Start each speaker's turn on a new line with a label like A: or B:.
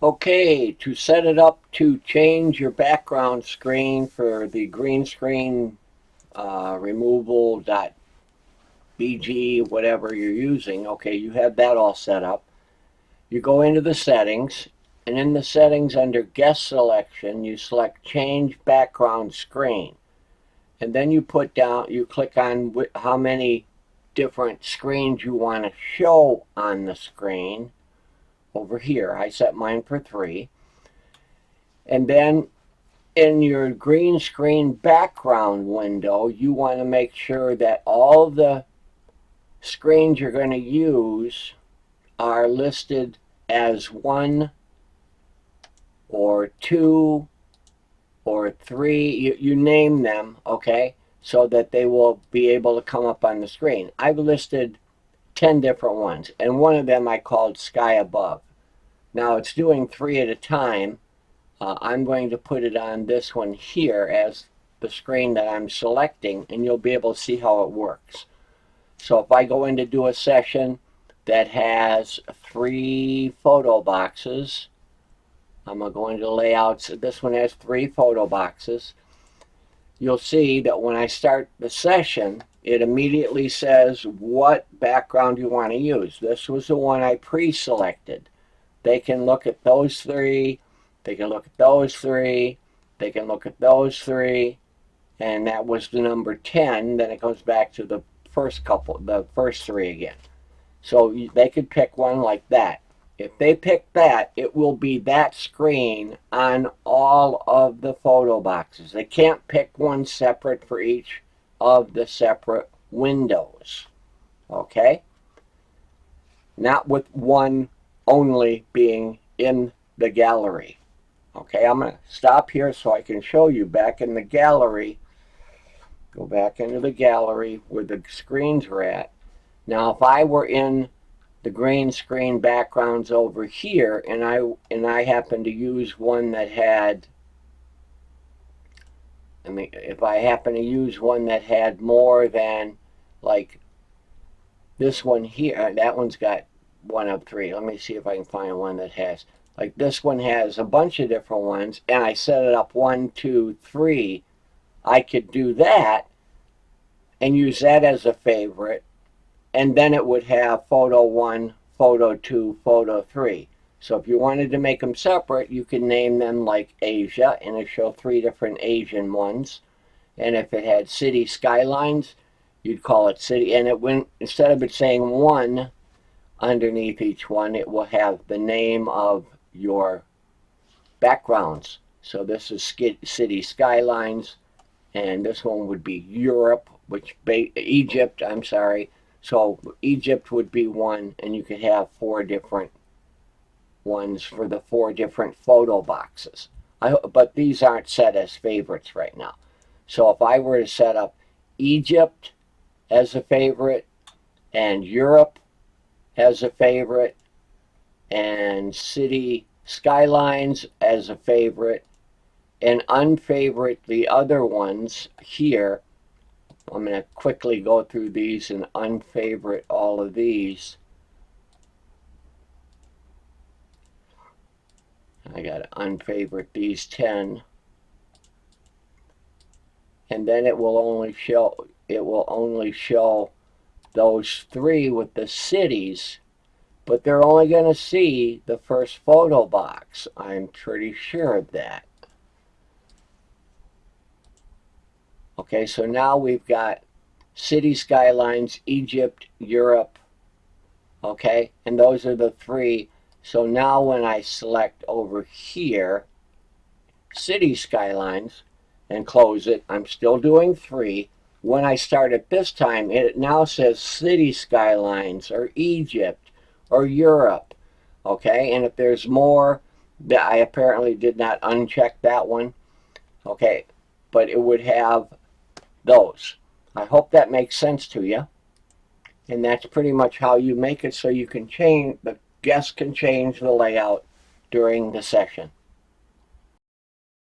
A: Okay, to set it up to change your background screen for the green screen removal.bg, whatever you're using, okay, you have that all set up. You go into the settings, and in the settings under guest selection, you select change background screen. And then you click on how many different screens you want to show on the screen over here. I set mine for 3. And then in your green screen background window, you want to make sure that all the screens you're going to use are listed as 1 or 2 or 3. You name them, okay, so that they will be able to come up on the screen. I've listed 10 different ones, and one of them I called Sky Above. Now it's doing 3 at a time. I'm going to put it on this one here as the screen that I'm selecting, and you'll be able to see how it works. So if I go in to do a session that has 3 photo boxes, I'm going to go into layouts. This one has 3 photo boxes. You'll see that when I start the session, it immediately says what background you want to use. This was the one I pre-selected. They can look at those 3. They can look at those 3. They can look at those 3. And that was the number 10. Then it goes back to the first 3 again. So they could pick one like that. If they pick that, it will be that screen on all of the photo boxes. They can't pick one separate for each of the separate windows. Okay? Not with one only being in the gallery. Okay, I'm going to stop here so I can show you back in the gallery. Go back into the gallery where the screens are at. Now, if I were in the green screen backgrounds over here, and I happen to use one that had, if I happen to use one that had more than, like this one here, that one's got 1 of 3. Let me see if I can find one that has, like this one has a bunch of different ones, and I set it up 1, 2, 3. I could do that and use that as a favorite, and then it would have photo 1, photo 2, photo 3. So if you wanted to make them separate, you can name them like Asia, and it show 3 different Asian ones. And if it had city skylines, you'd call it city, and it went, instead of it saying 1 underneath each one, it will have the name of your backgrounds. So this is city skylines, and this one would be Europe, Egypt, I'm sorry. So Egypt would be 1, and you could have 4 different ones for the 4 different photo boxes. But these aren't set as favorites right now. So if I were to set up Egypt as a favorite, and Europe as a favorite, and city skylines as a favorite, and unfavorite the other ones here, I'm going to quickly go through these and unfavorite all of these. I got to unfavorite these 10. And then it will only show those 3 with the cities, but they're only going to see the first photo box. I'm pretty sure of that. Okay, so now we've got city skylines, Egypt, Europe, okay, and those are the 3. So now when I select over here, city skylines, and close it, I'm still doing 3. When I start it this time, it now says city skylines, or Egypt, or Europe, okay, and if there's more, I apparently did not uncheck that one, okay, but it would have those. I hope that makes sense to you. And that's pretty much how you make it so you can change, the guests can change the layout during the session.